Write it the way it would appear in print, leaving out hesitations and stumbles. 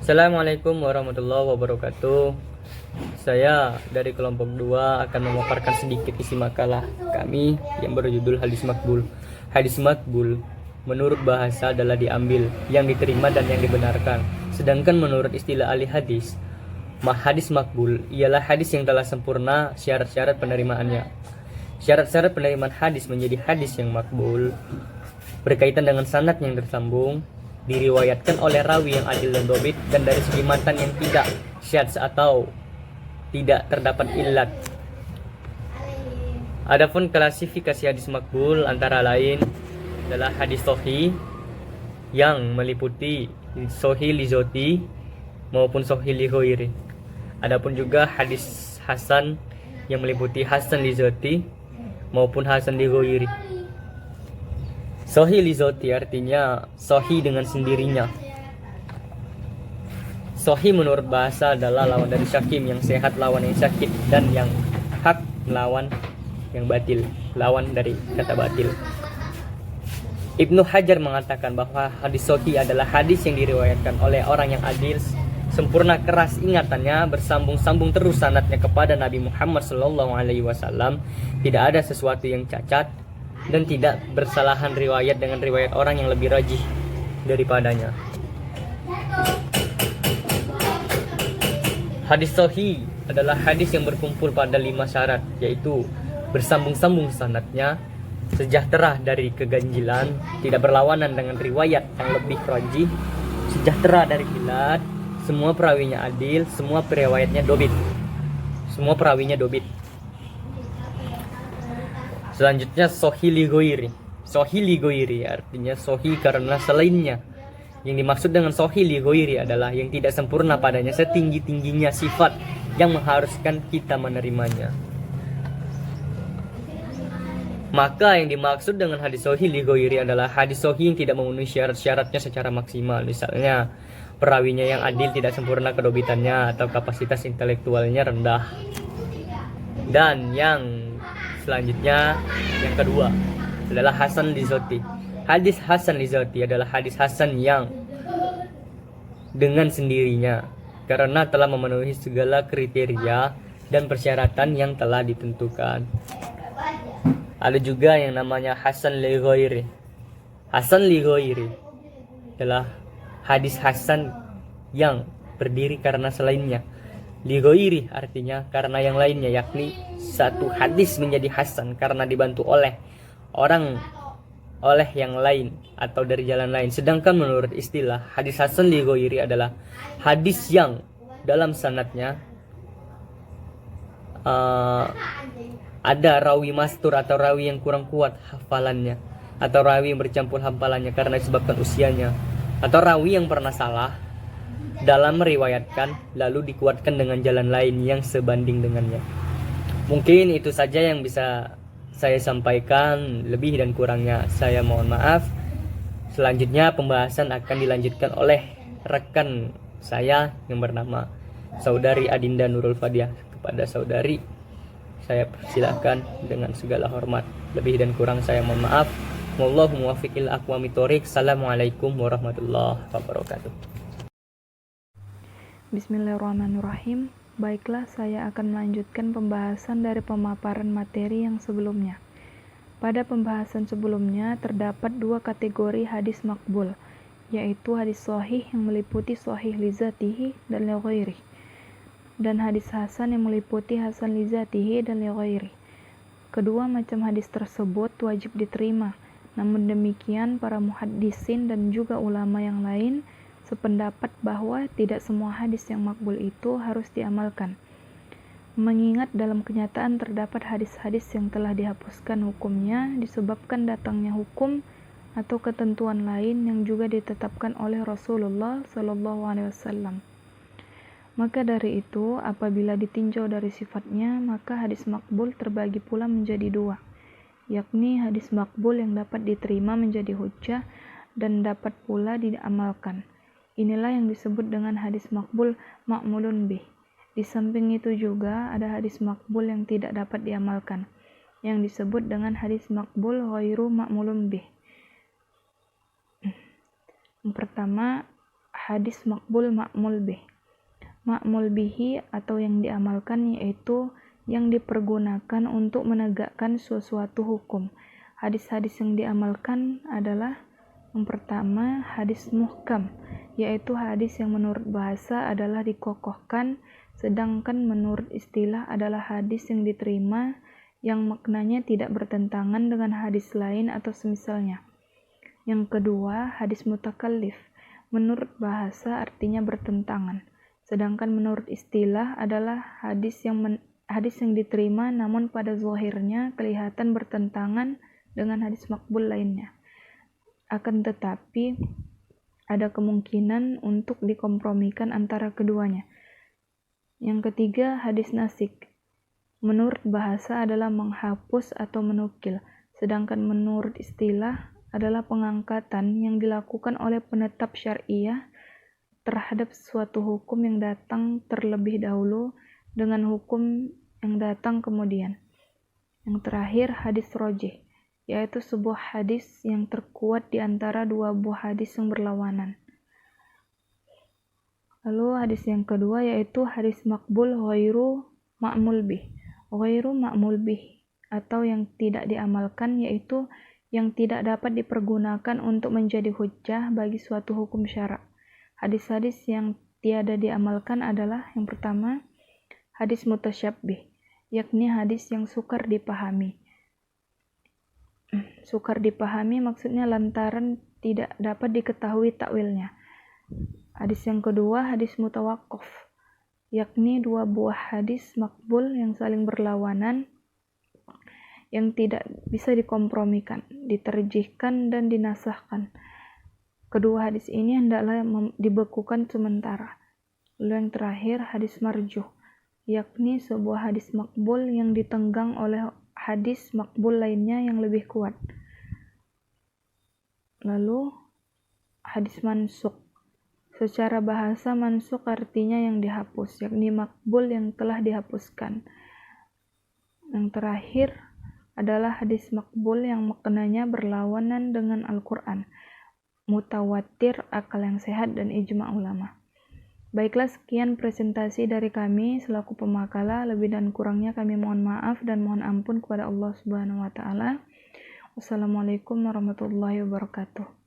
Assalamualaikum warahmatullahi wabarakatuh. Saya dari kelompok 2 akan memaparkan sedikit isi makalah kami yang berjudul Hadis Makbul. Hadis makbul menurut bahasa adalah diambil, yang diterima dan yang dibenarkan. Sedangkan menurut istilah ahli hadis, hadis makbul ialah hadis yang telah sempurna syarat-syarat penerimaannya. Syarat-syarat penerimaan hadis menjadi hadis yang makbul berkaitan dengan sanad yang tersambung, diriwayatkan oleh rawi yang adil dan dobit, dan dari segi matan yang tidak syadz atau tidak terdapat illat. Adapun klasifikasi hadis makbul antara lain adalah hadis sahih yang meliputi sahih li zati maupun sahih li ghairi. Adapun juga hadis hasan yang meliputi hasan li zati maupun hasan li ghairi. Sahih li zati artinya sahih dengan sendirinya. Sahih menurut bahasa adalah lawan dari syakim, yang sehat lawan yang sakit, dan yang hak melawan yang batil, lawan dari kata batil. Ibnu Hajar mengatakan bahwa hadis sahih adalah hadis yang diriwayatkan oleh orang yang adil, sempurna keras ingatannya, bersambung-sambung terus sanadnya kepada Nabi Muhammad SAW, tidak ada sesuatu yang cacat, dan tidak bersalahan riwayat dengan riwayat orang yang lebih rajih daripadanya. Hadis sahih adalah hadis yang berkumpul pada 5 syarat, yaitu bersambung-sambung sanadnya, sejahtera dari keganjilan, tidak berlawanan dengan riwayat yang lebih rajih, sejahtera dari ilat, semua perawinya adil, semua periwayatnya dobit, semua perawinya dobit. Selanjutnya sahih li ghairi. Sahih li ghairi artinya sahih karena selainnya. Yang dimaksud dengan sahih li ghairi adalah yang tidak sempurna padanya setinggi-tingginya sifat yang mengharuskan kita menerimanya. Maka yang dimaksud dengan hadis sahih li ghairi adalah hadis sahih yang tidak memenuhi syarat-syaratnya secara maksimal. Misalnya, perawinya yang adil tidak sempurna kedobitannya atau kapasitas intelektualnya rendah. Dan yang selanjutnya, yang kedua adalah hasan li zati. Hadis hasan li zati adalah hadis hasan yang dengan sendirinya karena telah memenuhi segala kriteria dan persyaratan yang telah ditentukan. Ada juga yang namanya hasan li ghairi. Hasan li ghairi adalah hadis hasan yang berdiri karena selainnya. Li ghairi artinya karena yang lainnya, yakni satu hadis menjadi hasan karena dibantu oleh yang lain atau dari jalan lain. Sedangkan menurut istilah hadis hasan li ghairi adalah hadis yang dalam sanadnya ada rawi mastur atau rawi yang kurang kuat hafalannya, atau rawi yang bercampur hafalannya karena disebabkan usianya, atau rawi yang pernah salah dalam meriwayatkan lalu dikuatkan dengan jalan lain yang sebanding dengannya. Mungkin itu saja yang bisa saya sampaikan, lebih dan kurangnya saya mohon maaf. Selanjutnya pembahasan akan dilanjutkan oleh rekan saya yang bernama Saudari Adinda Nurul Fadiah. Kepada saudari saya persilahkan dengan segala hormat. Lebih dan kurang saya mohon maaf. Wallahu muwaffiq ila aqwamit thoriq. Assalamualaikum warahmatullahi wabarakatuh. Bismillahirrahmanirrahim. Baiklah, saya akan melanjutkan pembahasan dari pemaparan materi yang sebelumnya. Pada pembahasan sebelumnya terdapat 2 kategori hadis makbul, yaitu hadis sahih yang meliputi sahih li zatihi dan li ghairi, dan hadis hasan yang meliputi hasan li zatihi dan li ghairi. Kedua macam hadis tersebut wajib diterima, namun demikian para muhaddisin dan juga ulama yang lain sependapat bahwa tidak semua hadis yang makbul itu harus diamalkan, mengingat dalam kenyataan terdapat hadis-hadis yang telah dihapuskan hukumnya disebabkan datangnya hukum atau ketentuan lain yang juga ditetapkan oleh Rasulullah SAW. Maka dari itu, apabila ditinjau dari sifatnya, maka hadis makbul terbagi pula menjadi 2, yakni hadis makbul yang dapat diterima menjadi hujjah dan dapat pula diamalkan. Inilah yang disebut dengan hadis makbul ma'mulun bih. Di samping itu juga ada hadis makbul yang tidak dapat diamalkan, yang disebut dengan hadis makbul ghairu ma'mulun bih. Yang pertama, hadis makbul ma'mul bih. Ma'mul bihi atau yang diamalkan yaitu yang dipergunakan untuk menegakkan sesuatu hukum. Hadis-hadis yang diamalkan adalah yang pertama hadis muhkam, yaitu hadis yang menurut bahasa adalah dikokohkan, sedangkan menurut istilah adalah hadis yang diterima yang maknanya tidak bertentangan dengan hadis lain atau semisalnya. Yang kedua, hadis mutakallif. Menurut bahasa artinya bertentangan, sedangkan menurut istilah adalah hadis yang diterima namun pada zahirnya kelihatan bertentangan dengan hadis makbul lainnya. Akan tetapi ada kemungkinan untuk dikompromikan antara keduanya. Yang ketiga, hadis nasik. Menurut bahasa adalah menghapus atau menukil, sedangkan menurut istilah adalah pengangkatan yang dilakukan oleh penetap syariah terhadap suatu hukum yang datang terlebih dahulu dengan hukum yang datang kemudian. Yang terakhir, hadis rojih, yaitu sebuah hadis yang terkuat di antara dua buah hadis yang berlawanan. Lalu hadis yang kedua yaitu hadis makbul ghairu ma'mul bih. Ghairu ma'mul bih atau yang tidak diamalkan yaitu yang tidak dapat dipergunakan untuk menjadi hujjah bagi suatu hukum syara'. Hadis-hadis yang tiada diamalkan adalah yang pertama, hadis mutasyabbih, yakni hadis yang sukar dipahami. Sukar dipahami maksudnya lantaran tidak dapat diketahui takwilnya. Hadis yang kedua, hadis mutawaqqaf, yakni dua buah hadis makbul yang saling berlawanan yang tidak bisa dikompromikan, diterjihkan dan dinasahkan. Kedua hadis ini hendaklah dibekukan sementara. Lalu yang terakhir hadis marjuh, yakni sebuah hadis makbul yang ditenggang oleh hadis makbul lainnya yang lebih kuat. Lalu hadis mansukh. Secara bahasa mansukh artinya yang dihapus, yakni makbul yang telah dihapuskan. Yang terakhir adalah hadis makbul yang maknanya berlawanan dengan Al-Quran, mutawatir, akal yang sehat, dan ijma' ulama. Baiklah, sekian presentasi dari kami selaku pemakalah. Lebih dan kurangnya kami mohon maaf dan mohon ampun kepada Allah Subhanahu wa Ta'ala. Wassalamualaikum warahmatullahi wabarakatuh.